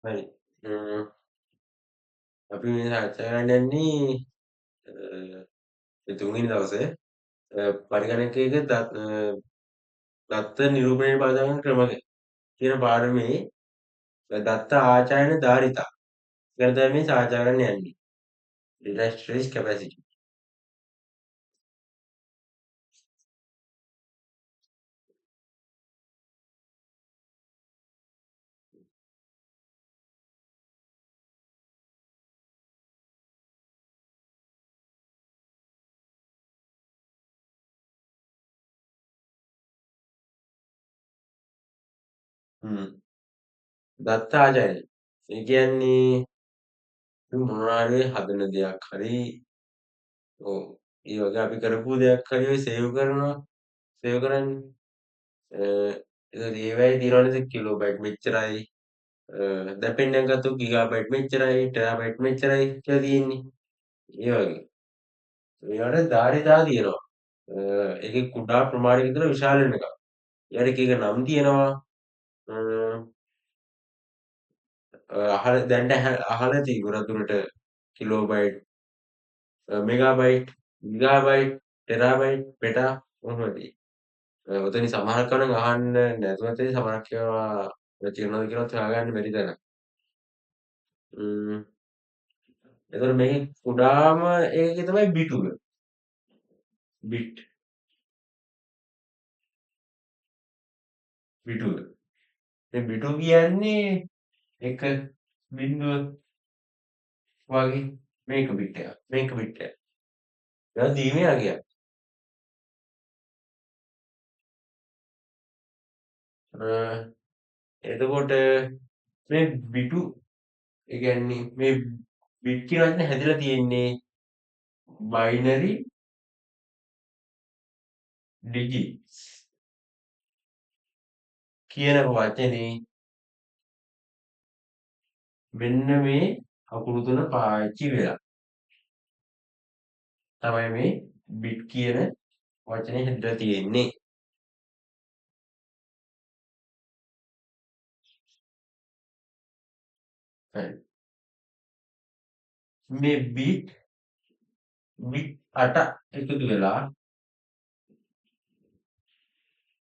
හරි. අපි මේ සාකච්ඡා කරන්න යන්නේ තුන්වෙනි දවසේ පරිගණකයක දත්ත නිරූපණය පාදගන්න ක්‍රම කියන පාඩමේ දත්ත ආචාර්ය ධාරිතා ගැන තමයි මේ සාකච්ඡා කරන්න යන්නේ. data storage capacity. හ්ම්. දත්ත ආචාර්ය. ඒ කියන්නේ මොනවා හරි හදන දෙයක් හරි ඔව් ඒ වගේ අපි කරපු දෙයක් හරි ඔය සේව් කරනවා සේව් කරන්නේ. ඒතකොට ඒවැයි තියෙනවනේ කිලෝබයිට් මෙච්චරයි දැන් පෙන්නන්න ගත්තොත් ගිගාබයිට් මෙච්චරයි ටෙරාබයිට් මෙච්චරයි කියලා තියෙන්නේ. ඒ වගේ. ඒවට ධාරිතා තියෙනවා. ඒකේ කුඩා ප්‍රමාණයක ඉඳලා විශාල වෙනකම්. ඊට එක එක නම් තියෙනවා. දැන්ට අහලා ඇති ගොඩක් දුරට කිලෝබයිට් මෙගාබයිට් ගිගාබයිට් ටෙරාබයිට් පෙටා කොහොමද තියෙන්නේ. ඔතනින් සමහරක් කන අහන්න නැතුව ඇති සමහරක් ඒවා තියෙනවද කියලා හොයාගන්න බැරි තරම්. එතකොට මේකේ කුඩාම ඒකේ තමයි බිට් එක. බිට් බිටුව. මේ බිටුව කියන්නේ එක බිංදුව වගේ මේක බිට් එකක්. මේක බිට් එකක්. ඒක දීමේ අගයක්. එතකොට මේ බිටු ඒ කියන්නේ මේ බිට් කියන වචනේ හැදිලා තියෙන්නේ බයිනරි ඩිජිට්ස් කියන වචනේ මෙන්න මේ අකුරු තුන පාවිච්චි වෙලා තමයි මේ බිට් කියන වචනේ හැදිලා තියෙන්නේ. හරි. මේ බිට් 8 එකතු වෙලා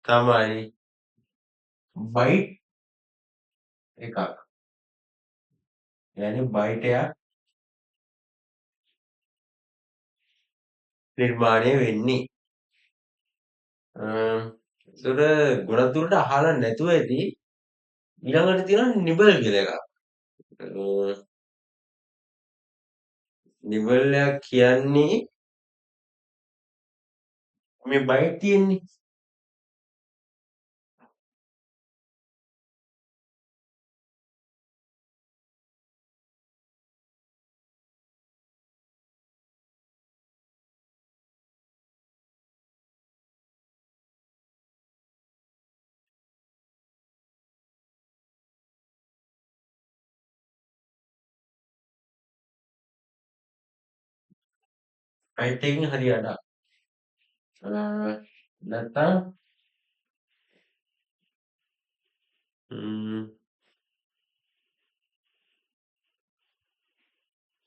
තමයි බයිට් එකක්. يعني බයිට් එකක් නිර්මාණය වෙන්නේ. ඒතර ගොඩක් දුරට අහලා නැතුව ඇති ඊළඟට තියෙනවා නිබල් කියලා එකක්. නිබල් එක කියන්නේ මේ බයිට් තියෙන්නේ. බයිට් එකකින් හරි අඩක්. නැත්තම්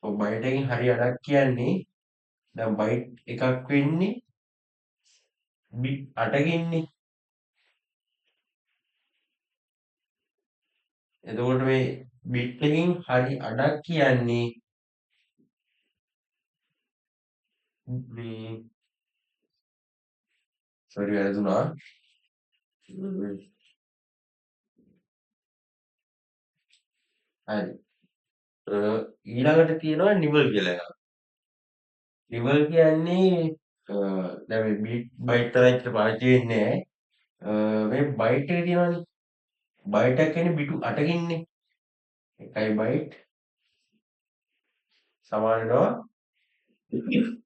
බයිට් එකකින් හරි අඩක් කියන්නේ දැන් බයිට් එකක් වෙන්නේ බිට් 8කින්නේ. එතකොට මේ බිට් එකකින් හරි අඩක් කියන්නේ මේ සෝරි වැරදුනා. හරි. ඊළඟට තියෙනවා නිබල් කියලා එකක්. නිබල් කියන්නේ දැන් මේ බිට් බයිට් තරම් පාවිච්චි වෙන්නේ නැහැ. මේ බයිට් එක තියෙනවනේ. බයිට් එක කියන්නේ බිටු 8කින්නේ. එකයි බයිට් සමාන වෙනවා 8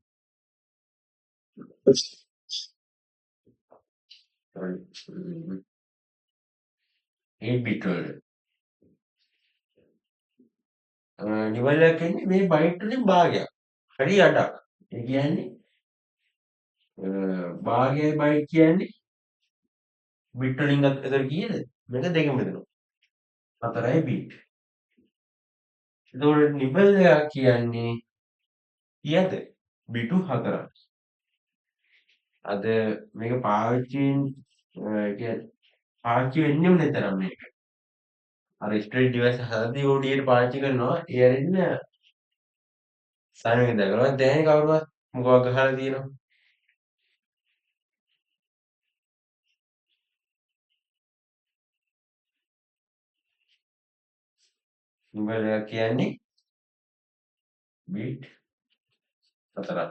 බිට් වලට. නිබල් එක කියන්නේ මේ බයිට් වලින් භාගයක්. හරි අඩක්. ඒ කියන්නේ භාගයයි බයිට් කියන්නේ බිට් වලින් එතන කීයද? මේක දෙකම දෙනවා. 4යි බිට්. එතකොට නිබල් දෙකක් කියන්නේ කීයද? බිටු 4ක්. අද මේක පාවිච්චි වෙන්නෙම නැතරම් මේක. අර ස්ට්‍රීට් ඩිවයිස් හදද්දී OTA පාවිච්චි කරනවා. ඒ අරින්න සායනක දැකලා දැනෙන්නේ කවුරුවත් මොකක් ගහලා තියෙනවා. නිබල් දෙකක් කියන්නේ බිට් 4ක්.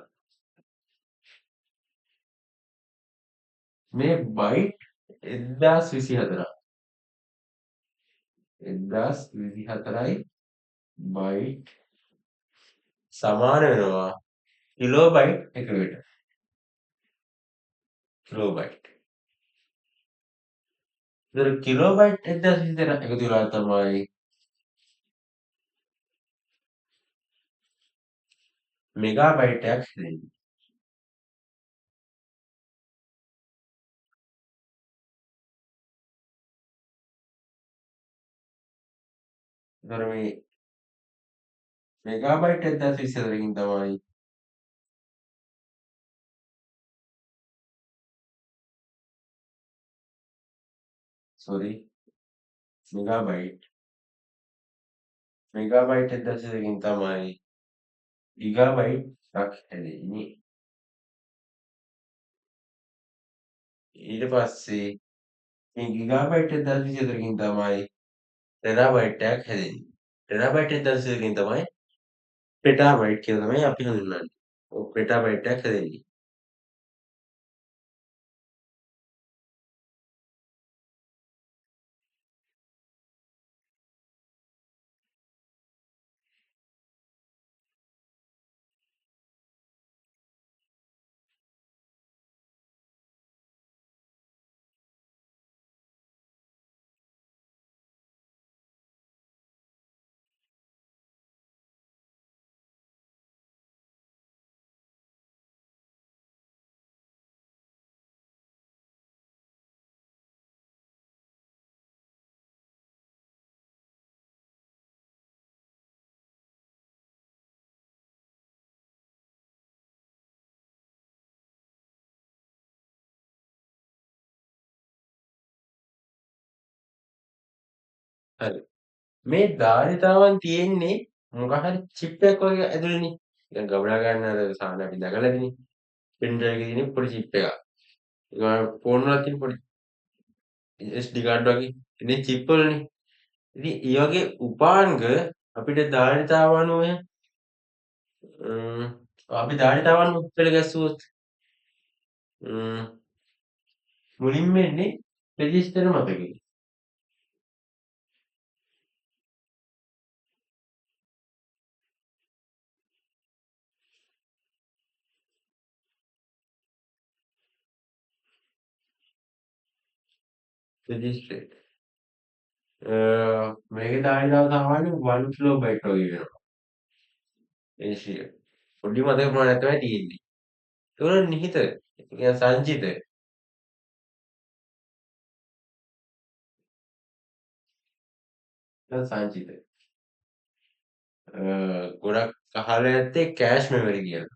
මේ බයිට් 1024ක්. 1024යි බයිට් සමාන වෙනවා කිලෝබයිට් එකකට. කිලෝබයිට්. ඒතර කිලෝබයිට් 1024 එකතු වෙලා තමයි මෙගාබයිට් එකක් හැදෙන්නේ. ඒතර මේ මෙගාබයිට් 1024කින් තමයි සෝරි මෙගාබයිට් 1024කින් තමයි ගිගාබයිට් එකක් හැදෙන්නේ. ඊට පස්සේ මේ ගිගාබයිට් 1024කින් තමයි ටෙරාබයිට් එකක් හැදෙන්නේ. ටෙරාබයිට් 1024කින් තමයි පෙටාබයිට් කියලා තමයි අපි හඳුන්වන්නේ. ඔව් පෙටාබයිට් එකක් හැදෙන්නේ. හරි. මේ ධාරිතාවන් තියෙන්නේ මොකක් හරි චිප් එකක් වගේ ඇතුළේනේ. දැන් ගබඩා ගන්න අර සාමාන්‍ය අපි දැකලා තියෙන්නේ. පෙන් ඩ්‍රයිව් එකේ තියෙන පොඩි චිප් එකක්. ඒක ෆෝන් වල තියෙන පොඩි SD කාඩ් වගේ. ඉතින් චිප් වලනේ. ඉතින් ඒ වගේ උපාංග අපිට ධාරිතාව අනුව අපි ධාරිතාව අනුව පෙළ ගැස්සුවොත් මුලින්ම එන්නේ රෙජිස්ටර් මතකේ. රෙජිස්ටර්. මේකේ ධාරිතාව සාමාන්‍යයෙන් 1 කිලෝබයිට් වගේ වෙනවා. ඒසිය. පොඩි මතක ප්‍රමාණයක් තමයි තියෙන්නේ. ඒක නිහිත. ඒ කියන්නේ සංචිත. සංචිත. ගොඩක් අහලා ඇත්තේ කෑෂ් මෙමරි කියලා.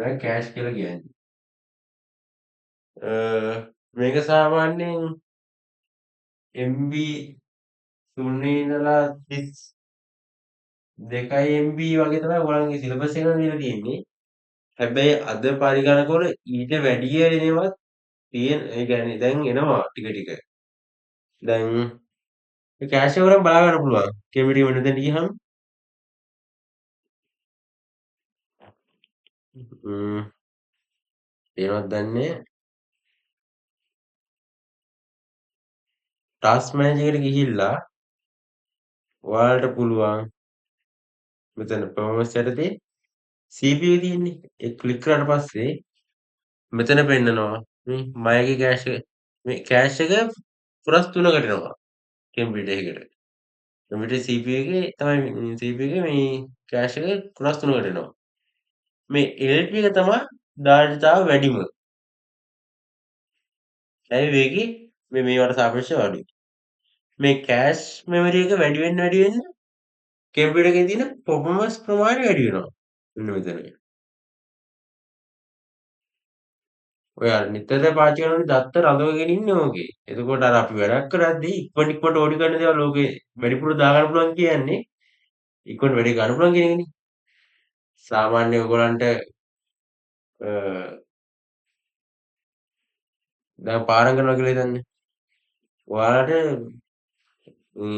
ඒක කෑෂ් කියලා කියන්නේ. මේක සාමාන්‍යයෙන් MB 3 ඉඳලා 32 MB වගේ තමයි ඔයගොල්ලන්ගේ සිලබස් එක දීලා තියෙන්නේ. හැබැයි අද පරිගණකවල ඊට වැඩිය එනවත් ඒ කියන්නේ දැන් එනවා ටික ටික. දැන් කෑෂ් එක වරම් බලා ගන්න පුළුවන්. කෙමිටි වෙනදට ගියහම ඒවත් දන්නේ ටාස්ක් මැනේජර් එකට ගිහිල්ලා ඔයාලට පුළුවන් මෙතන පර්ෆෝමන්ස් යටතේ CPU තියෙන්නේ. ඒක ක්ලික් කරාට පස්සේ මෙතන පෙන්නනවා මගේ කෑෂ් එක මේ කෑෂ් එක පුරස් 3කට එනවා කම්පියුටර් එකකට. කම්පියුටර් CPU එකේ තමයි CPU එකේ මේ කෑෂ් එක පුරස් 3කට එනවා. මේ LP එක තමයි ධාරිතාව වැඩිම. ඇයි මේකේ මේවට සාපේක්ෂව අඩුයි. මේ කෑෂ් මෙමරි එක වැඩි වෙන්න කම්පියුටර් එකේ තියෙන පර්ෆෝමන්ස් ප්‍රමාණය වැඩි වෙනවා. මෙන්න මෙතන. ඔය අර නිතර පාවිච්චි කරනකොට දත්ත රඳවගෙන ඉන්නේ ඕකේ. එතකොට අර අපි වැඩක් කරද්දී ඉක්මනට ඉක්මනට ඕනි කරන දේවල් ඕකේ වැඩිපුර දාගන්න පුළුවන් කියන්නේ ඉක්මනට වැඩේ ගන්න පුළුවන් කියන එකනේ. සාමාන්‍ය ඔයගොල්ලන්ට දැන් පාරම් කරනවා කියලා හිතන්න. ඔයාලට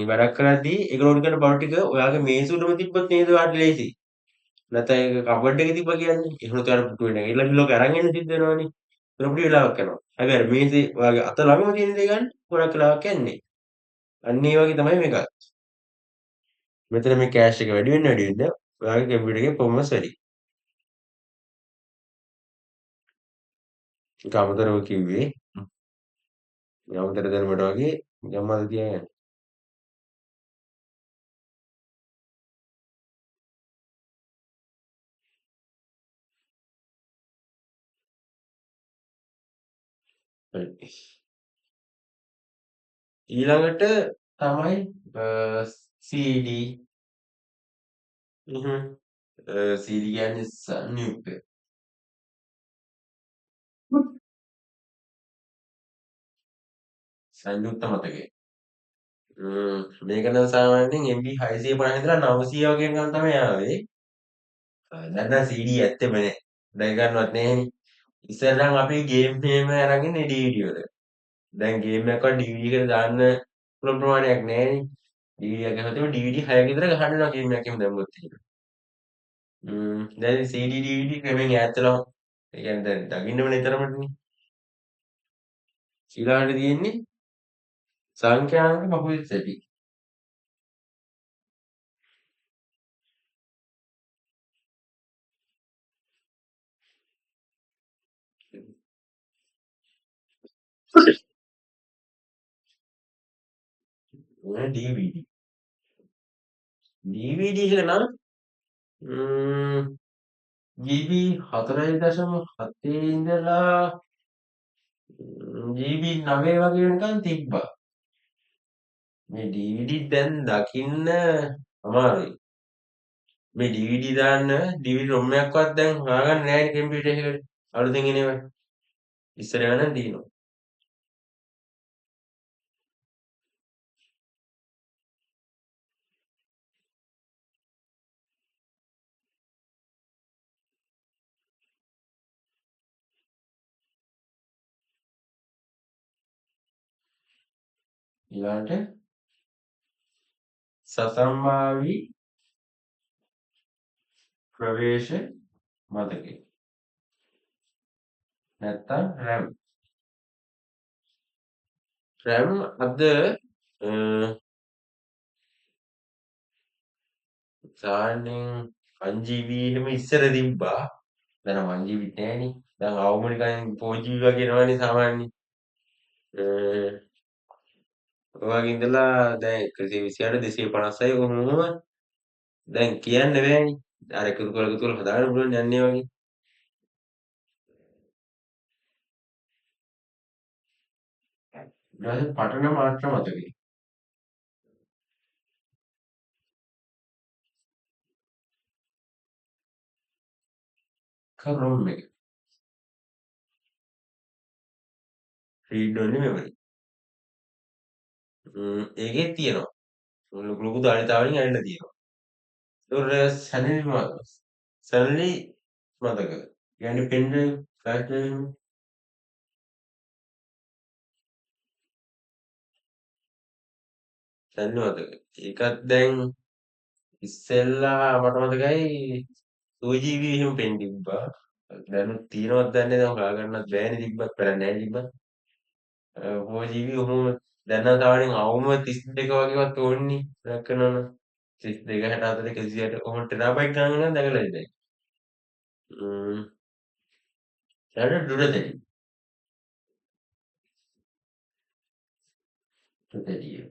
වැඩක් කරද්දී ඒක ඕනි කරන බඩු ටික ඔයාගේ මේසෙ උඩම තිබ්බොත් නේද ඔයාලට ලේසි. නැත්නම් ඒක කබඩ් එකේ තිබ්බා කියන්නේ. එහෙම නැත්නම් අර පුටුවේ නැගිටලා බිලෝක අරන් එන්න සිද්ධ වෙනවනේ. ඒක පොඩි වෙලාවක් යනවා. හැබැයි අර මේසේ ඔයාගේ අත ළඟම තියෙන දේ ගන්න ගොඩක් වෙලාවක් යන්නේ. අන්න ඒ වගේ තමයි මේකත්. මෙතන මේ කෑෂ් එක වැඩි වෙන්න ඔයාගේ කම්පියුටර් එකේ පර්ෆෝමන්ස් වැඩි. ඒක අමතරව කිව්වේ. අමතර දැනුමට වගේ ගම්මද තියාගන්න. හරි. ඊළඟට තමයි CD. හ්ම්. CD කියන්නේ සංයුක්ත. සංයුක්ත මතකය. මේක නම් සාමාන්‍යයෙන් MB 650 ඉඳලා 900 වගේ ගන්න තමයි ආවේ. දැන් නම් CD ඇත්තෙම නෑ. දැන් ගන්නවත් නෑනේ. ඉස්සර නම් අපි ගේම් එහෙම අරන් ඉන්නේ DVD වල. දැන් ගේම් එකක්වත් DVD එකට දාන්න පුළුවන් ප්‍රමාණයක් නෑනේ. DVD එක හැදුවම DVD 6ක විතර ගහන්න වෙනවා ගේම් එකක් එහෙම දැම්මොත් එහෙම. දැන් CD DVD ක්‍රමෙන් ඈත් වෙලා ඒ කියන්නේ දැන් දකින්නම නිතරමනේ. ඊළඟට තියෙන්නේ සංඛ්‍යාංක බහුවිත සැටි. ඕන DVD. DVD එක නම් GB 4.7 ඉඳලා GB 9 වගේ වෙනකන් තිබ්බා. මේ DVD දැන් දකින්න අමාරුයි. මේ DVD දාන්න DVD ROM එකක්වත් දැන් හොයාගන්න නෑනේ කම්පියුටර් එකකට. අලුතෙන් එන ඒවා. ඉස්සර ඒවා නම් තියෙනවා. ඊළඟට සසම්භාවි ප්‍රවේශ මතකය. නැත්තම් RAM. RAM අද සාමාන්‍යයෙන් 1GB එහෙම ඉස්සර තිබ්බා. දැන් 1GB නෑනේ. දැන් අවම නිකන් 4GB වගේ එනවනේ සාමාන්‍යයෙන්. ඔය වගේ ඉඳලා දැන් 128 256 කොහොමම දැන් කියන්න බෑනේ. අර එකතු කරලා හදාගන්න පුළුවන් යන්නේ වගේ. ඊට පස්සේ පටන මාත්‍ර මතකයි. ROM එක. read only memory. ඒකෙත් තියෙනවා. ලොකු ලොකු ධාරිතාවලින් ඇවිල්ලා තියෙනවා. ඒතකොට සැලරි මතක. කියන්නේ පෙන් ඩ්‍රයිව්, ෆ්ලෑෂ් ඩ්‍රයිව් සැලරි මතක. ඒකත් දැන් ඉස්සෙල්ලා මට මතකයි 2GB එහෙම පෙන් තිබ්බා. දැනුත් තියෙනවද දන්නේ නැහැ. හොයාගන්නත් බෑනේ තිබ්බත් කරන්නේ නැහැ තිබ්බත්. 4GB ඔහොම දැන් නම් සාමාන්‍යයෙන් අවම 32 වගේවත් ඕන්නේ වැඩක් කරනවා නම් 32 64 128 ඔහොම ටෙරාබයිට් ගණන් නම් දැකලා ඉතින්. ඊට දුරදෙයි. දුරදෙයි.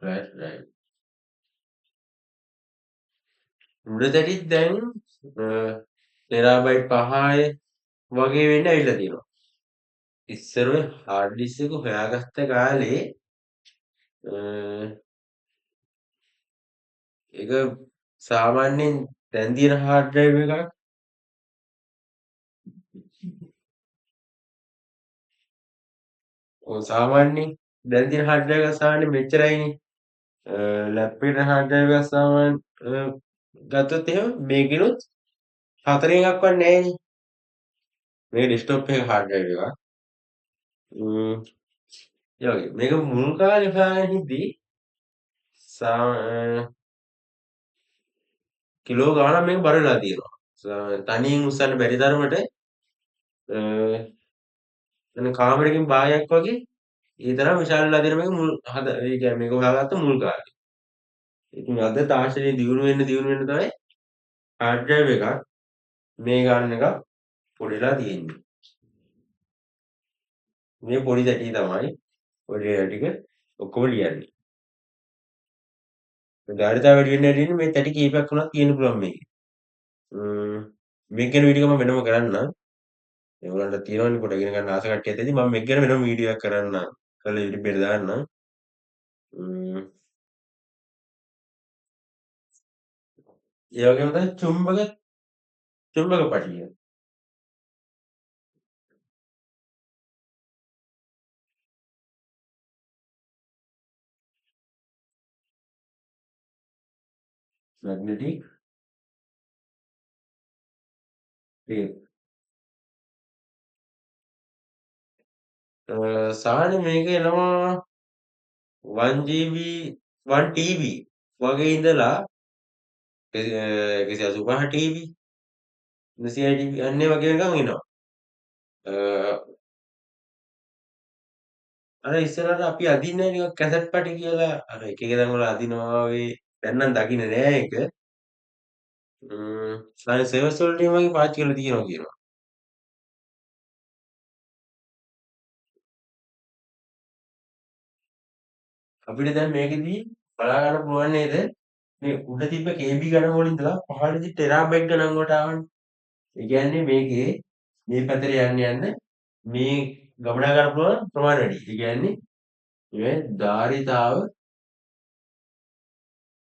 Flash drive. උඩ තැටිත් දැන් ටෙරාබයිට් 5 වගේ වෙන්න ඇවිල්ලා තියෙනවා. ඉස්සර ඔය හાર્ඩ් ඩිස්ක් එක හොයාගත්ත කාලේ ඒක සාමාන්‍යයෙන් දැන් තියෙන හાર્ඩ් ඩ්‍රයිව් එකක් ඔය සාමාන්‍යයෙන් දැන් තියෙන හાર્ඩ් ඩ්‍රයිව් එක සාමාන්‍යයෙන් මෙච්චරයිනේ. ලැප් එකට හાર્ඩ් ඩ්‍රයිව් එකක් සාමාන්‍යයෙන් ගත්තොත් එහෙම මේකිනුත් 4 එකක්වත් නැහැනේ. මේ ඩෙස්ක්ටොප් එක හાર્ඩ් ඩ්‍රයිව් එකක්. ම්ම් ඒ වගේ. මේක මුල් කාලේ හොයාගෙන හිටි කිලෝ ගාණක් මේක බර වෙලා තියෙනවා. තනියෙන් උස්සන්න බැරි තරමට يعني කාමරයකින් බායක් වගේ ඒ තරම් විශාල වෙලා තියෙන මේක මුල් ඒ කියන්නේ මේක හොයාගත්ත මුල් කාලේ. ඉතින් අද තාක්ෂණය දියුණු වෙන්න තමයි හાર્ඩ් ඩ්‍රයිව් එකක් මේ ගන්න එක පොඩිලා තියෙන්නේ. මේ පොඩි තැටි තමයි ඔය ඩේටා ටික ඔක්කොම ලියන්නේ. ධාරිතාව වැඩි වෙන්න වැඩි වෙන්න මේ තැටි කීපයක් වුණත් තියෙන්න පුළුවන් මේකේ. මේක ගැන වීඩියෝ එකක් මම වෙනම කරන්නම්. ඒගොල්ලන්ට තියෙනවනේ පොඩ ඉගෙන ගන්න ආස කට්ටියත් ඇති. මම මේක ගැන වෙනම වීඩියෝ එකක් කරන්නම්. කරලා YouTube එකට දාන්නම්. ම්ම් ඒ වගේම තමයි චුම්බක පටිය. Magnetic tape. සාමාන්‍ය මේක එනවා 1GB 1TB වගේ ඉඳලා 185 TB 200 TB අන්න ඒ වගේ නිකන් එනවා. අර ඉස්සරහට අපි අදින්නේ නිකන් කැසට් පටි කියලා අර එක එක තැන් වල අදිනවා වගේ දැන් නම් දකින්නේ නෑ ඒක. සාමාන්‍ය සර්වර්ස් වලට එහෙම වගේ පාවිච්චි කරලා තියෙනවා කියනවා. අපිට දැන් මේකෙදී බලා ගන්න පුළුවන් නේද? මේ උඩ තිබ්බ KB ගණන් වලින් ඉඳලා පහළදී ටෙරාබයිට් ගණන් වලට ආවනේ. ඒ කියන්නේ මේකේ මේ පැත්තට යන්න යන්න මේ ගමනා ගන්න පුළුවන් ප්‍රමාණය වැඩි. ඒ කියන්නේ මේ ධාරිතාව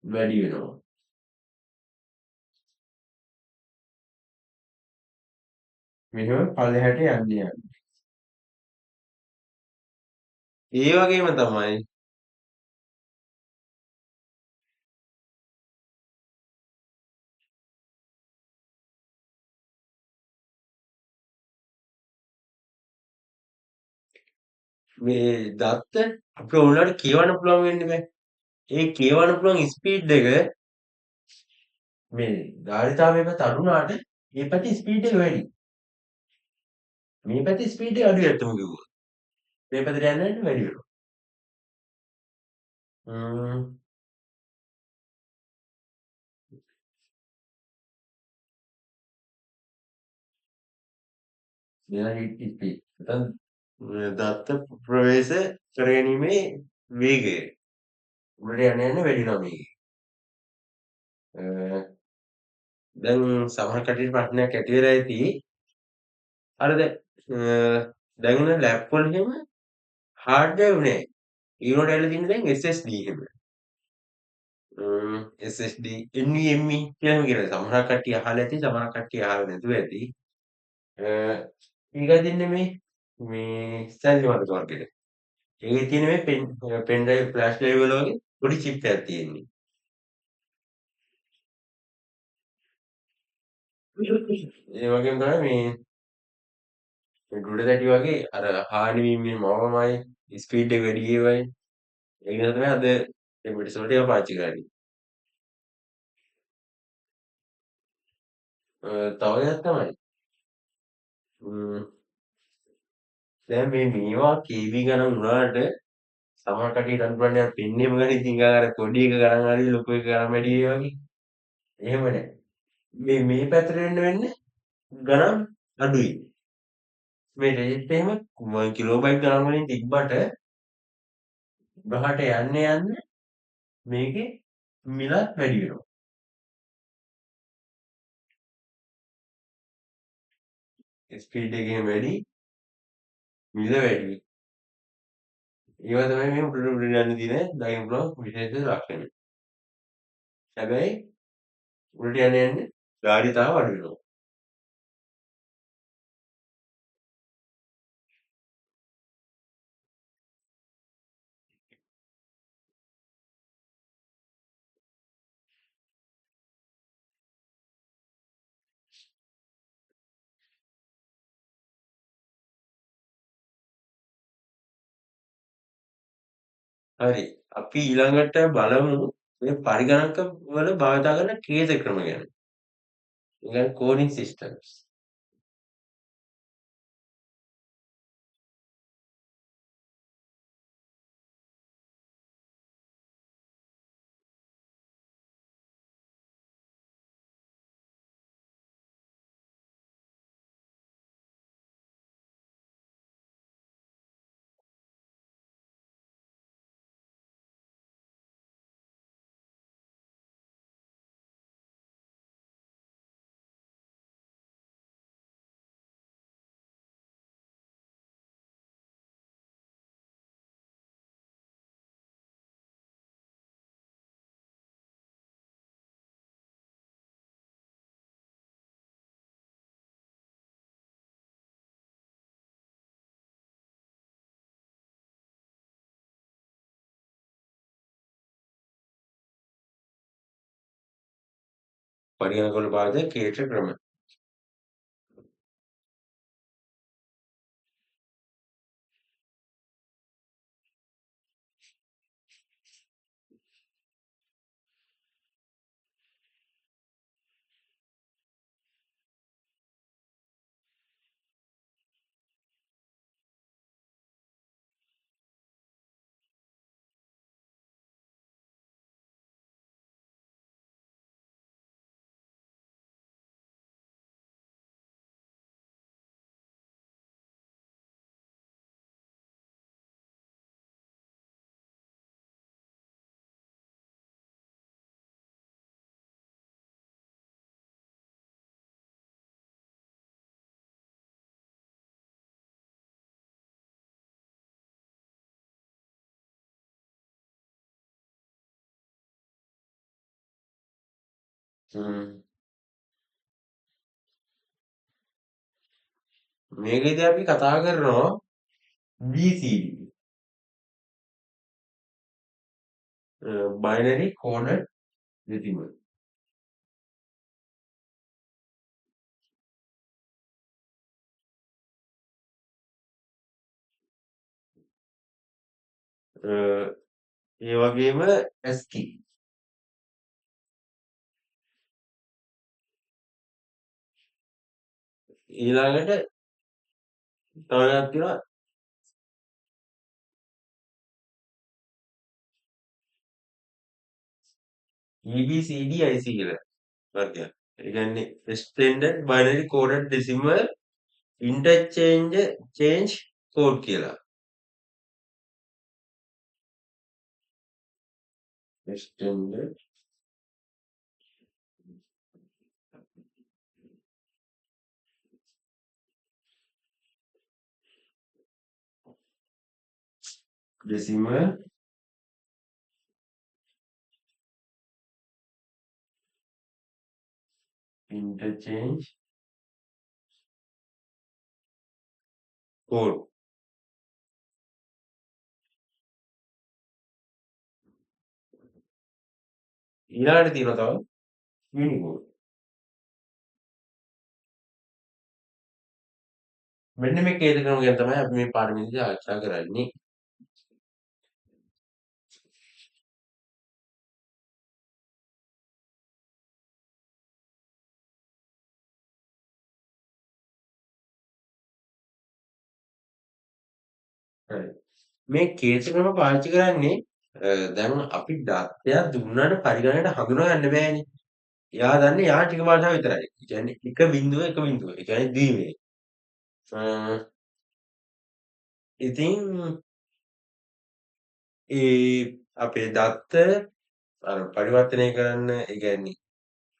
වැඩි වෙනවා. මෙහෙම පල්ලෙහාට යන්න යන්න. ඒ වගේම තමයි මේ දත්ත අපිට ඕනලාට කියවන්න පුළුවන් වෙන්නේ නැහැ. ඒ කියවන්න පුළුවන් ස්පීඩ් එක මේ ධාරිතාවය පැත්ත අඩු වුණාට මේ පැත්තේ ස්පීඩ් එක වැඩි. මේ පැත්තේ ස්පීඩ් එක අඩුයි ඇත්තම කිව්වොත්. මේ පැත්තට යන්න යන්න වැඩි වෙනවා. ම්ම් මෙයා හිට් ස්පීඩ්. නැත්නම් දත්ත ප්‍රවේශ කරගැනීමේ වේගය. උඩට යන්න යන්න වැඩි වෙනවා මේකේ. දැන් සමහර කටියට ප්‍රශ්නයක් ඇති වෙලා ඇති. අර දැන් ලැප් වල එහෙම හાર્ඩ් ඩ්‍රයිව් නෑ. ඊළඟට ඇවිල්ලා තියෙන්නේ දැන් SSD එහෙම. SSD NVMe කියලා කියනවා. සමහර කට්ටිය අහලා ඇති සමහර කට්ටිය අහලා නැතුව ඇති. ඒකයි දෙන්නේ මේ ස්ටැන්ලි වර්ග වර්ගෙට. ඒකේ තියෙන මේ පෙන් ඩ්‍රයිව් ෆ්ලෑෂ් ඩ්‍රයිව් වල වගේ පොඩි චිප් එකක් තියෙන්නේ. ඒ වගේම තමයි මේ ගුඩ තැටි වගේ අර හානි වීමේ මවමයි ස්පීඩ් එක වැඩි ඒවයි. ඒක නිසා තමයි අද එපිසෝඩ් එක පාවිච්චි කරන්නේ. තව එකක් තමයි දැන් මේවා KB ගණන් වුණාට සමහර කටියට හිතන්න පුළුවන් යාර පෙන්නේම ගණන් ඉතින් අර පොඩි එක ගණන් හරි ලොකු එක ගණන් වැඩි ඒ වගේ. එහෙම නෑ. මේ පැත්තට එන්න වෙන්නේ ගණන් අඩුයි. මේ රේට් එහෙම කිලෝබයිට් ගණන් වලින් තිබ්බට ගහට යන්න යන්න මේකේ මිලත් වැඩි වෙනවා. ස්පීඩ් එකෙන් වැඩි, මිල වැඩි. ඒවා තමයි මේ උඩට උඩට යන්න තියෙන දකින්න පුළුවන් විශේෂ ලක්ෂණ. හැබැයි උඩට යන්න ගාඩි තාම අඩු වෙනවා. හරි. අපි ඊළඟට බලමු මේ පරිගණක වල භාවිතා කරන ඛේද ක්‍රම ගැන. ඒ කියන්නේ කෝඩින් සිස්ටම්ස්. පරිගණක වල භාවිත ඛේද ක්‍රම. හ්ම්. මේකෙදි අපි කතා කරනවා BCD. binary coded decimal. ඒ වගේම ASCII. ඊළඟට තව එකක් තියෙනවා EBCDIC කියලා වර්ගයක්. ඒ කියන්නේ extended binary coded decimal change code කියලා. extended decimal interchange code. ඊළඟට තියෙනවා තව Unicode. මෙන්න මේ කේද ක්‍රම ගැන තමයි අපි මේ පාඩමේදී සාකච්ඡා කරන්නේ. හරි. මේ කේද ක්‍රම පාවිච්චි කරන්නේ දැන් අපි දත්තයක් දුන්නාට පරිගණකයට හඳුනා ගන්න බෑනේ. එයා දන්නේ යා ටික භාෂාව විතරයි. ඒ කියන්නේ එක බිංදුව එක බිංදුව. ඒ කියන්නේ ද්විමේ. ඉතින් ඒ අපේ දත්ත අර පරිවර්තනය කරන්න ඒ කියන්නේ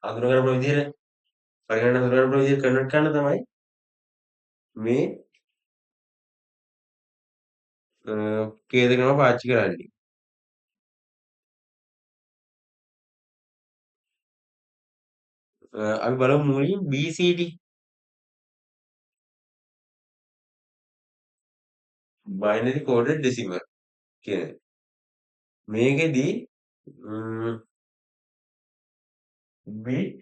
හඳුනා ගන්න පුළුවන් විදිහට පරිගණක හඳුනා ගන්න පුළුවන් විදිහට කන්වර්ට් කරන්න තමයි මේ කේද ක්‍රම පාවිච්චි කරන්නේ. අපි බලමු මුලින් BCD binary coded decimal කියන මේකෙදි බිට්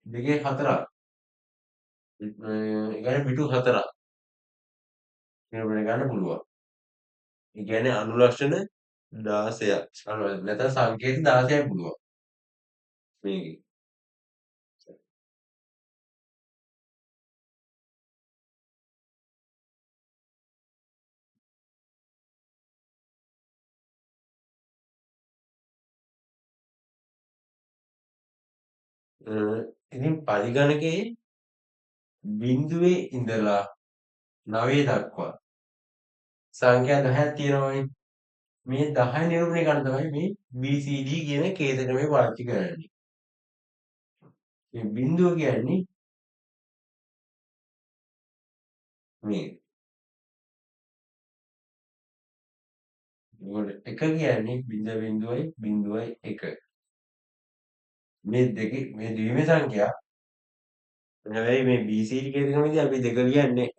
දෙකේ හතරක් ඒ කියන්නේ පිටු හතරක් නිරූපණය කරන්න පුළුවන්. ඒ කියන්නේ අනුලක්ෂණ 16ක් නැත්නම් සංකේත 16ක් පුළුවන් මේකේ. ඉතින් පරිගණකයේ බිංදුවේ ඉඳලා 9 දක්වා සංඛ්‍යා 10ක් තියෙනවානේ. මේ 10 නිරූපණය කරන්න තමයි මේ BCD කියන ඡේද ක්‍රමය පාවිච්චි කරන්නේ. මේ බිංදුව කියන්නේ මේ. ඒකට 1 කියන්නේ 0.0.1. මේ දෙකේ මේ ද්විම සංඛ්‍යා හැබැයි මේ BCD ඡේද ක්‍රමයේදී අපි 2 ලියන්නේ.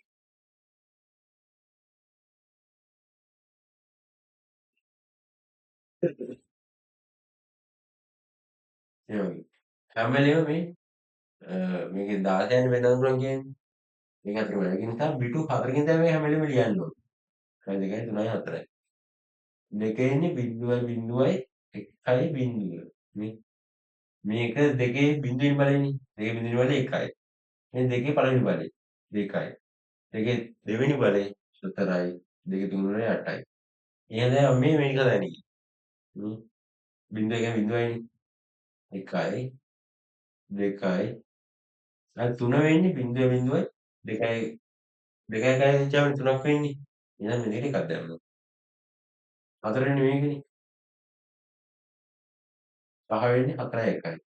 ඒ වගේ. හැම වෙලේම මේකේ 16න් වෙනම පුළුවන් කියන්නේ. මේක අතර වෙන. ඒ නිසා බිටු 4කින් තමයි හැම වෙලේම ලියන්න ඕනේ. 1 2 3 4යි. දෙකේ ඉන්නේ 0.0.1 මේ මේක දෙකේ බිඳුවෙන් බලන්නේ. දෙකේ බිඳුවෙන් බලේ 1යි. මේ දෙකේ පළවෙනි බලේ 2යි. දෙකේ දෙවෙනි බලේ 4යි. දෙකේ තුන්වෙනි බලේ 8යි. එහෙනම් මේ මේක දැනගන්න. හ්ම්. බිඳුව එක බිඳුවයිනේ. 1යි 2යි අර 3 වෙන්නේ 0.0 2යි 2යි එකයි වෙච්චාම 3ක් වෙන්නේ. එහෙනම් මෙතන එකක් දැම්මොත්. 4 වෙන්නේ මේකනේ. 5 වෙන්නේ 4යි 1යි.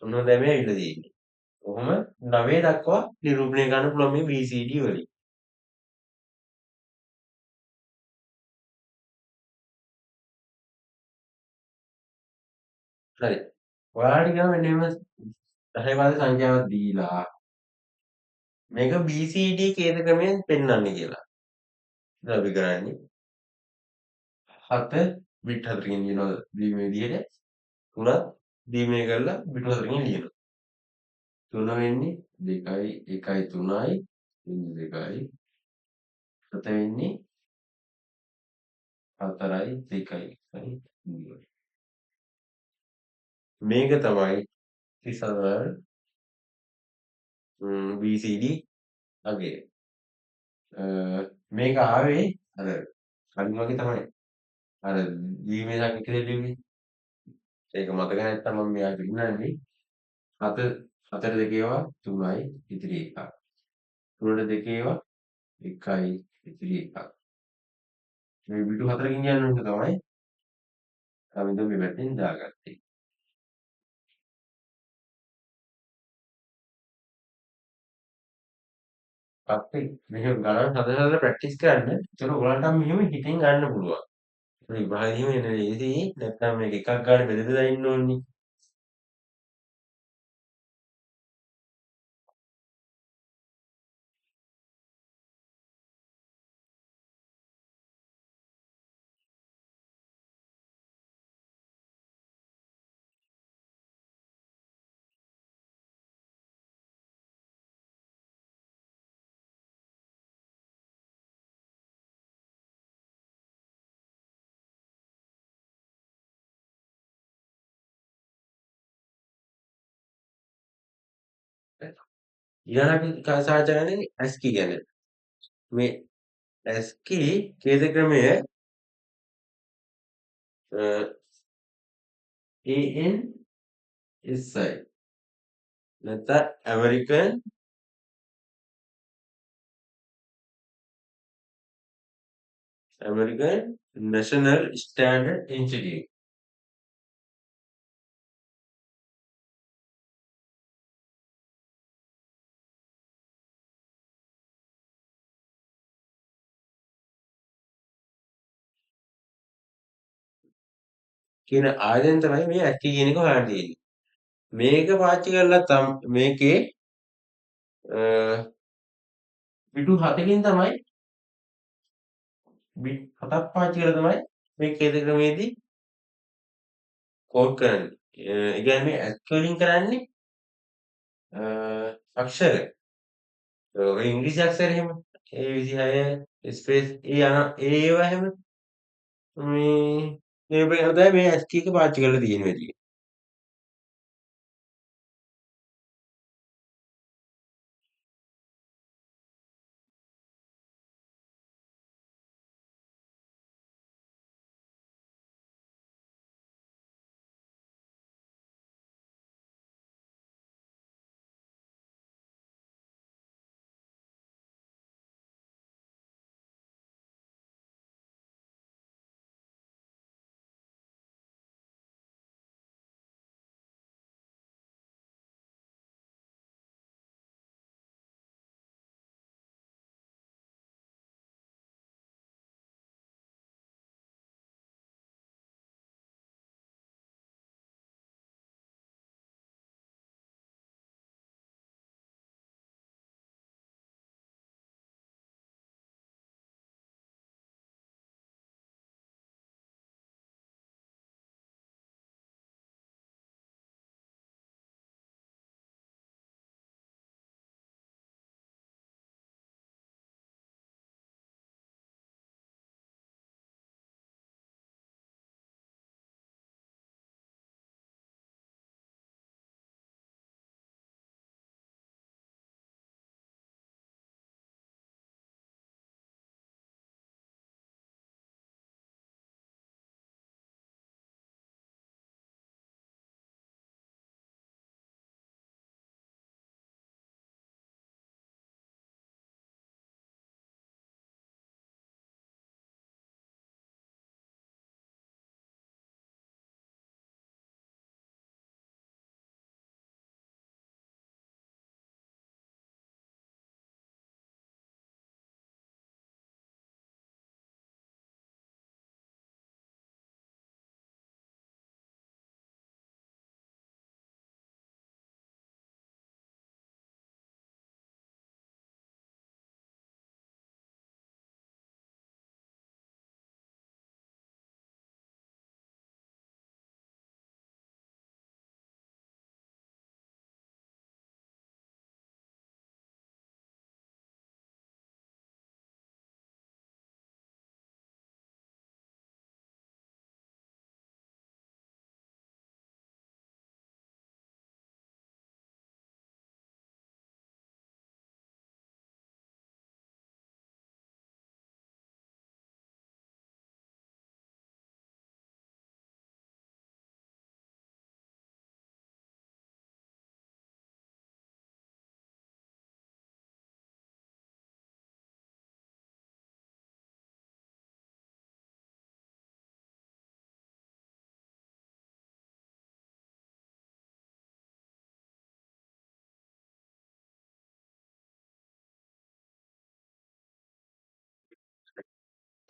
ඔන්න දැන් මේ ඇවිල්ලා තියෙන්නේ. කොහොම 9 දක්වා නිරූපණය කරන්න පුළුවන් මේ BCD වලින්. හරි. ඔයාලට කියනවා මෙන්න මෙහෙම දහයවාද සංඛ්‍යාවක් දීලා මේක BCD ඡේද ක්‍රමයෙන් පෙන්වන්න කියලා. ඉතින් අපි කරන්නේ 7 බිට් 4කින් ලියනවා දීමේ විදිහට 3ත් දීමේ කරලා බිට් 4කින් ලියනවා. 3 වෙන්නේ 2යි 1යි 3යි 2යි 7 වෙන්නේ 4යි 2යි 1යි 0යි. මේක තමයි ඉස්සරහට BCD අගය. මේක ආවේ අර කලින් වගේ තමයි. අර දීමේ සංකේතය ලිව්වේ. ඒක මතක නැත්තම් මම මෙයාට ඉන්නන්නේ 7 4 දෙකේවා 3යි ඉතිරි 1ක්. 3ට දෙකේවා 1යි ඉතිරි 1ක්. මේ බිටු 4කින් කියන්න ඕනේ තමයි. අපි දැන් මේ පැත්තෙන් දාගත්තේ. පස්සේ මෙහෙම ගණන් හදලා ප්‍රැක්ටිස් කරන්න. ඒතර ඔයාලට මෙහෙම හිතින් ගන්න පුළුවන්. ඒ විභාගෙම එන ලේසි නැත්නම් මේක එකක් ගන්න බෙද බෙදා ඉන්න ඕනේ. ඊළඟ අපි සාකච්ඡා කරන්නේ ASCII ගැන. මේ ASCII ඡේද ක්‍රමය ANSI නැත්නම් ඇමරිකන් නැෂනල් ස්ටෑන්ඩඩ් ඉන්ස්ටිටියුට් කියන ආයතනයෙන් තමයි මේ ASCII කියන එක හොයන්න තියෙන්නේ. මේක පාවිච්චි කරලා මේකේ පිටු 7කින් තමයි බිට් 7ක් පාවිච්චි කරලා තමයි මේ ඛේද ක්‍රමයේදී කෝඩ් කරන්නේ. ඒ කියන්නේ මේ ASCII වලින් කරන්නේ අක්ෂර. ඔය ඉංග්‍රීසි අක්ෂර එහෙම A26 ස්පේස් ඒ ඒවා එහෙම මේ තමයි මේ ASCII එක පාවිච්චි කරලා තියෙන්නේ වැඩි.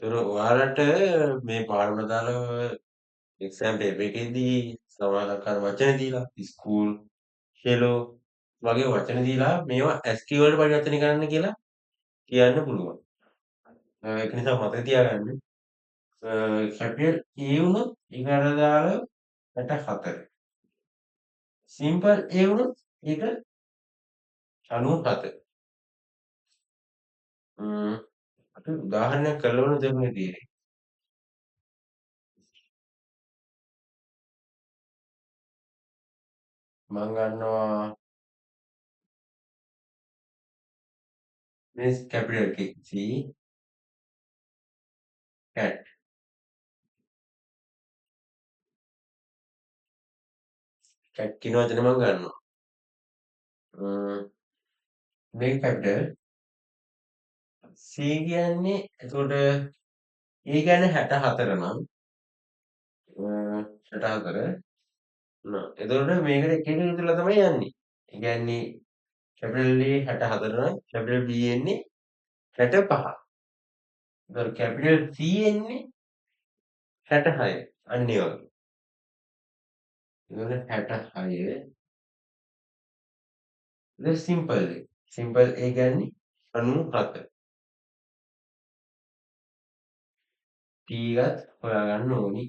ඒතර ඔයාලට මේ පාඩම දාලා එක්සෑම් පේපර් එකේදී සමානලංකාර වචන දීලා ස්කූල් හෙලෝ වගේ වචන දීලා මේවා ASCII වලට පරිවර්තනය කරන්න කියලා කියන්න පුළුවන්. ඒක නිසා මතක තියාගන්න. කැපිටල් A වුණොත් ඒකට දාලා 64. සිම්පල් A වුණොත් ඒක 97. අපි උදාහරණයක් කරලා බලමු දැන් මේ තියෙන්නේ. මම ගන්නවා මේ capital K C cat cat කියන වචනේ මම ගන්නවා. මේක කැපිටල් C කියන්නේ එතකොට A කියන්නේ 64 නම් 64 එතකොට මේකට එක එක ඉඳලා තමයි යන්නේ. ඒ කියන්නේ කැපිටල් A 64 නම් කැපිටල් B එන්නේ 65. එතකොට කැපිටල් C එන්නේ 66. අන්න ඒ වගේ. එතකොට 66 ඒක සිම්පල් එක. සිම්පල් ඒ කියන්නේ 97. t එකත් හොයාගන්න ඕනි.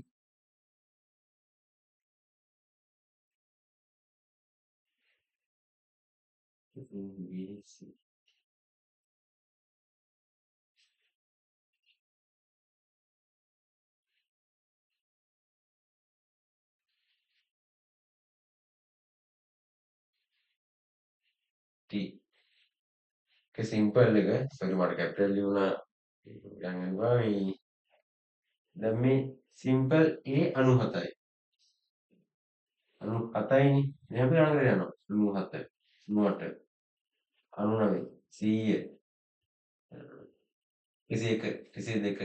ABC t ඒක සිම්පල් එක. සෝරි මට කැපිටල් ලියුණා. ගණන් ගන්නවා මේ දැන් මේ සිම්පල් A 97යි. 97යිනේ. මේ අපි ගණන් කරගෙන යනවා. 97 98 99 100 101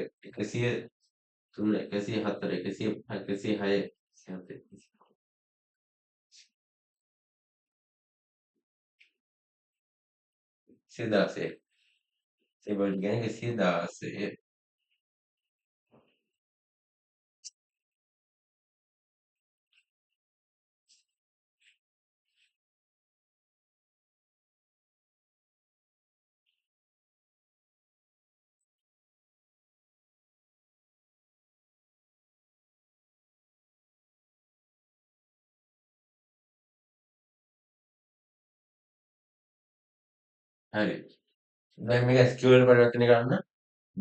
102 103 104 105 106 116 සිම්පල් කියන්නේ 116 හරි. දැන් මේක SQL පරිවර්තනය කරන්න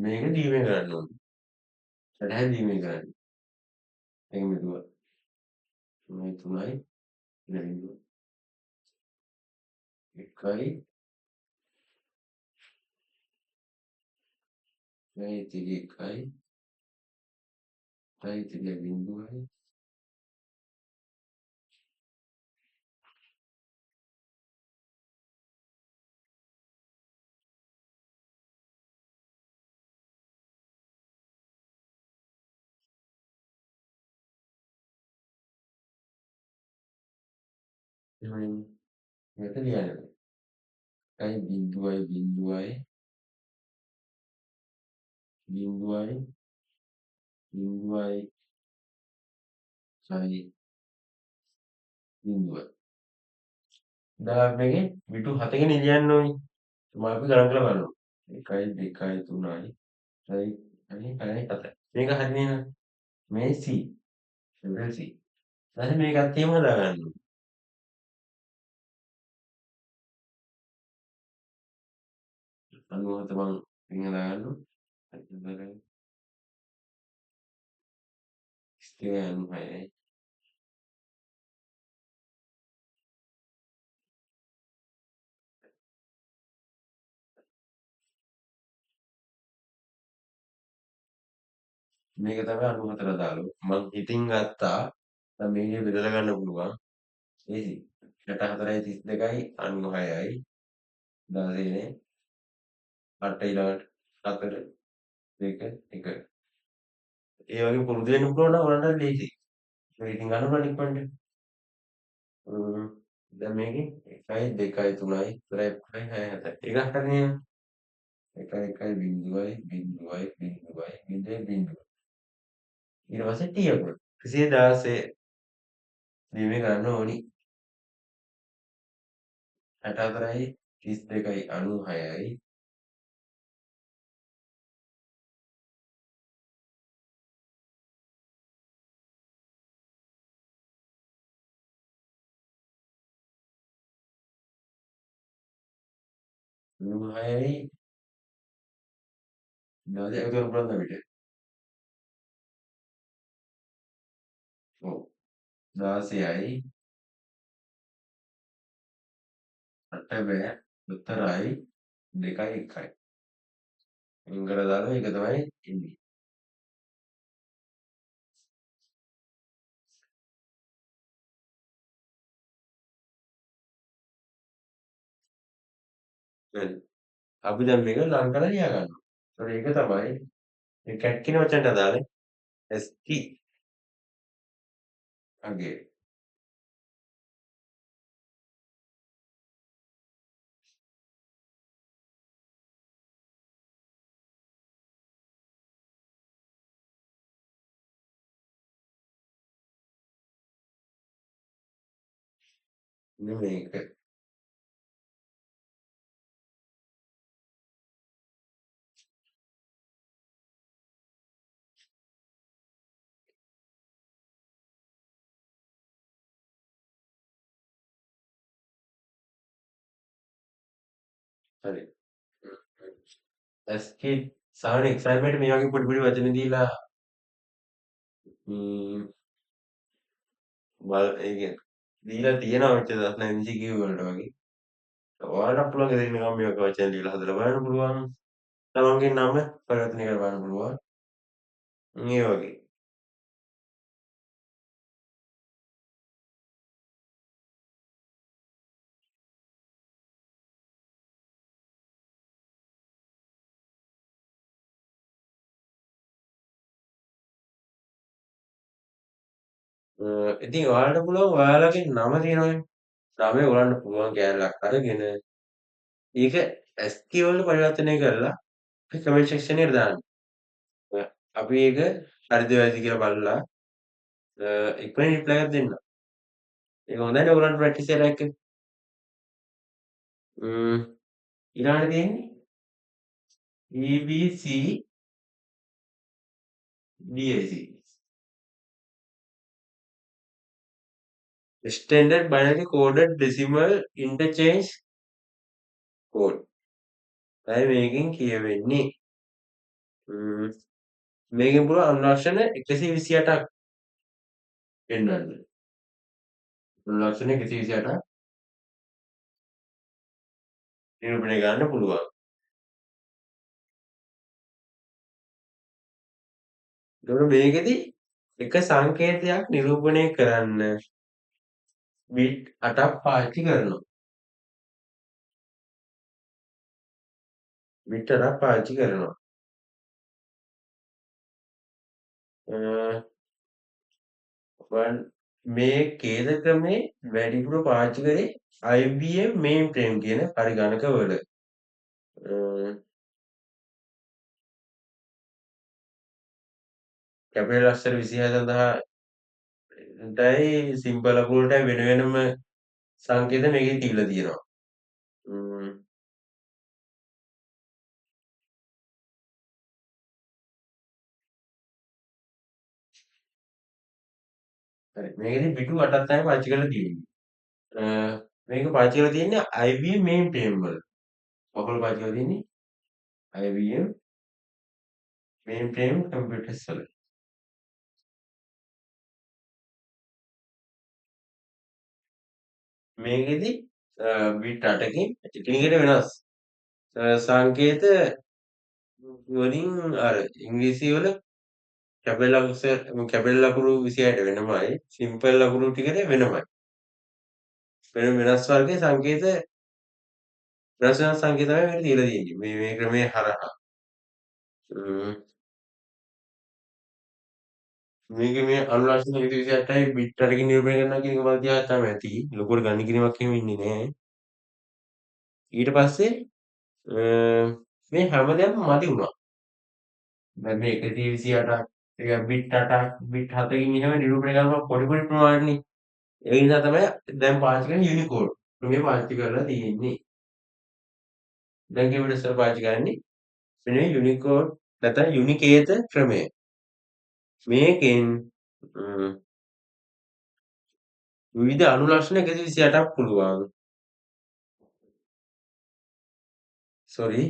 මේක දීමෙන් කරන්න ඕනේ. සටහන් දීමෙන් කරන්න. ඒක මෙතුවා. මේ 3යි බිඳුව 1යි 1යි 1යි බිඳුවයි එහෙනම් මේක ලියන්න. 1යි බිඳුවයි 1යි බිඳුවයි. දැන් මේකේ පිටු 7කින් ලියන්න ඕනි. මම අපි ගණන් කරලා බලනවා. 1යි 2යි 3යි 4යි 5යි 6යි 7යි. මේක හරිනේ නේද? මේ C. Simple C. ඊට මේකත් එහෙම හදාගන්න ඕනේ. අනුවත මම පින් හදාගන්නවා. ස්ථිර 96යි. මේක තමයි 94 දාලා. මම හිතින් ගත්තා. දැන් මේකේ බෙදලා ගන්න පුළුවන්. ඒසි 64යි 32යි 96යි 16නේ 8 ඊළඟට 4 2 1. ඒ වගේ පුරුදු වෙන්න පුළුවන් නම් ඔයාලට ලේසි. ඒක ඉතින් ගන්න පුළුවන් ඉක්මනට. හ්ම්. දැන් මේකේ 1යි 2යි 3යි 4යි 5යි 6යි 7යි. ඒක හරිනේ. 1යි බිඳුවයි බිඳුවයි බිඳුවයි බිඳුවයි බිඳුව. ඊට පස්සේ T අකුර. 116 දීමේ ගන්න ඕනි. 64යි 32යි 96යි 96යි 16 එකතු කරන්න පුළුවන්ද අපිට? ඔව්. 16යි 8 බෑ 4යි 2යි 1යි. එංගල දාලා ඒක තමයි එන්නේ. හරි. අපි දැන් මේක ලං කරලා ලියා ගන්නවා. ඒතකොට ඒක තමයි මේ කැට් කියන වචනට අදාළ ST අගේ මේක. හරි. ඇස්කී සාමාන්‍ය එක්සයිට්මන්ට් මේ වගේ පොඩි පොඩි වචන දීලා ම් බල ඒ කියන්නේ දීලා තියෙනවා මෙච්චර දවස් නැහැ MCQ වලට වගේ. ඔයාලට පුළුවන් ගෙදරින් නිකන් මේ වගේ වචන දීලා හදලා බලන්න පුළුවන්. තමන්ගේ නම පරිවර්තනය කර බලන්න පුළුවන්. මේ වගේ. ඉතින් ඔයාලට පුළුවන් ඔයාලගේ නම තියෙනවනේ. නමේ ඔයාලට පුළුවන් කෑල්ලක් අරගෙන ඒක ASCII වලට පරිවර්තනය කරලා කමෙන්ට් සෙක්ෂන් එකට දාන්න. අපි ඒක හරිද වැරදිද කියලා බලලා ඉක්මනින් රිප්ලයි එකක් දෙන්න. ඒක හොඳයිනේ ඔයගොල්ලන්ට ප්‍රැක්ටිස් කරලා එක්ක. ඊළඟට තියෙන්නේ EBC DAC Extended Binary Coded Decimal Interchange Code. තමයි මේකෙන් කියවෙන්නේ. මේකෙන් පුළුවන් අනුලක්ෂණ 128ක් පෙන්වන්න. අනුලක්ෂණ 128ක් නිරූපණය කරන්න පුළුවන්. එතකොට මේකෙදි එක සංකේතයක් නිරූපණය කරන්න බිට් 8ක් පාවිච්චි කරනවා. බිට් 8ක් පාවිච්චි කරනවා. මේ ඛේද ක්‍රමේ වැඩිපුර පාවිච්චි කරේ IBM mainframe කියන පරිගණක වල. කැපිටල් අක්ෂර 26 සඳහාටයි සිම්පල් අකුරටයි වෙන වෙනම සංකේත මේකේ තිබිලා තියෙනවා. හරි මේකෙදි පිටු 8ක් තමයි පාවිච්චි කරලා තියෙන්නේ. මේක පාවිච්චි කරලා තියෙන්නේ IBM mainframe වල. ඔයගොල්ලෝ පාවිච්චි කරලා තියෙන්නේ IBM mainframe computers වල. මේකෙදි බිට් 8කින් එකිනෙකට වෙනස් සංකේත වලින් අර ඉංග්‍රීසි වල කැපිටල් අකුරු 26ට වෙනමයි සිම්පල් අකුරු ටිකට වෙනමයි. වෙනස් වර්ගයේ සංකේත වෙනස් සංකේත තමයි මේක තියලා තියෙන්නේ. මේ ක්‍රමයේ හරහා. මේකේ මේ අනුලක්ෂණ 128යි බිට් 8කින් නිරූපණය කරනවා කියන එක මම තියා තමයි ඇති. ලොකුවට ගණන් කිරීමක් එහෙම ඉන්නේ නැහැ. ඊට පස්සේ මේ හැමදේම මදි වුණා. දැන් මේ 128ක් ඒක බිට් 8ක් බිට් 7කින් එහෙම නිරූපණය කරනවා පොඩි පොඩි ප්‍රමාණනේ. ඒ නිසා තමයි දැන් පාවිච්චි කරන්නේ යුනිකෝඩ්. මේ පාවිච්චි කරලා තියෙන්නේ. දැන් කීපඩ ඉස්සර පාවිච්චි කරන්නේ මෙන්න යුනිකෝඩ් නැත්නම් යුනිකේත ක්‍රමය. මේකෙන් විවිධ අනුලක්ෂණ 128ක් පුළුවන්. සෝරි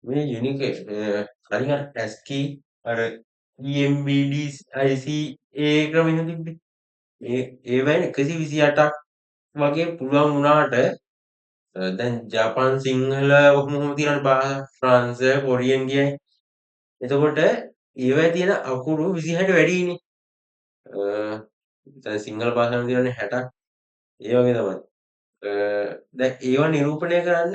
මේ යුනික් කලින් අර ASCII අර EMBD IC ඒ ක්‍රම එහෙම තිබ්බේ. ඒවයින් 128ක් වගේ පුළුවන් වුණාට දැන් ජපාන් සිංහල ඔහොම තියෙනවනේ භාෂා ෆ්‍රාන්ස් කොරියන් කියයි. එතකොට ඒවයි තියෙන අකුරු 26ට වැඩියිනේ. දැන් සිංහල භාෂාවෙන් තියෙනවනේ 60ක්. ඒ වගේ තමයි. දැන් ඒවා නිරූපණය කරන්න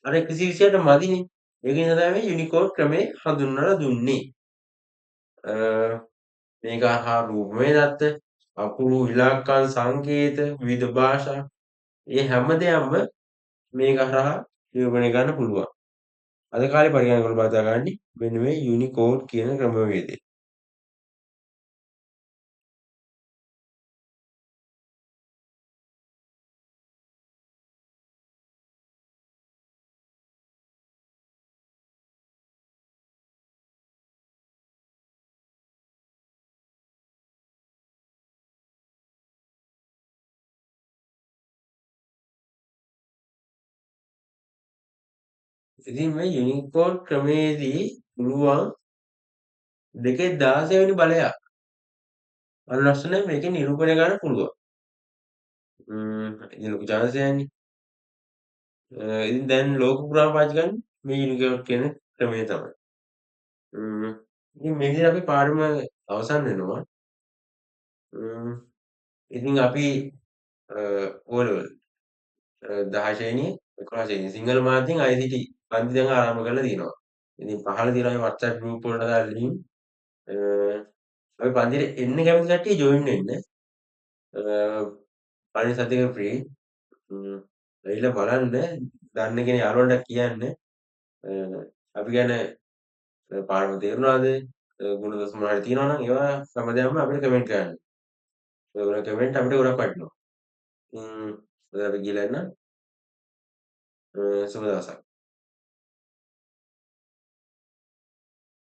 අර 128 මදිනේ. ඒක නිසා තමයි මේ යුනිකෝඩ් ක්‍රමය හඳුන්වලා දුන්නේ. අ මේක හා රූපමය දත්ත, අකුරු, ඉලක්කම්, සංකේත, විවිධ භාෂා ඒ හැම දෙයක්ම මේක හරහා නිරූපණය කරන්න පුළුවන්. අද කාලේ පරිගණක වල භාවිතා කරන්නේ මෙන්න මේ යුනිකෝඩ් කියන ක්‍රමවේදය. ඉතින් මේ යුනිකෝඩ් ක්‍රමයේදී පුළුවන් 2/16 වෙනි බලයක් අන්න ලස්සනයි මේකෙන් නිරූපණය කරන්න පුළුවන්. ඉතින් ලොකු chance එකක්නේ. ඉතින් දැන් ලෝක පුරාම පාවිච්චි කරන්නේ මේ යුනිකෝඩ් කියන ක්‍රමය තමයි. ම්ම් ඉතින් මේ විදිහට අපි පාඩම අවසන් වෙනවා. ම්ම් ඉතින් අපි O level 16 වෙනි 11 වෙනි සිංහල මාධ්‍යෙන් ICT පන්ති දැන් ආරම්භ කරලා තියෙනවා. ඉතින් පහළ තියෙනවා මේ WhatsApp group වලට දාලා link. අ අපි පන්තියට එන්න කැමති කට්ටිය join වෙන්න. පළවෙනි සතියේ free. ඇවිල්ලා බලන්න දන්න කෙනා යාළුවන්ට කියන්න. අපි ගැන පාඩම තේරුණාද? ගුණ දොස් මොනවද තියෙනවා නම් ඒවා හැමදාම අපිට කමෙන්ට් කරන්න. ඔයගොල්ලෝ කමෙන්ට් අපිට ගොඩක් වටිනවා. අද අපි ගිහලා එන්න. සුබ දවසක්.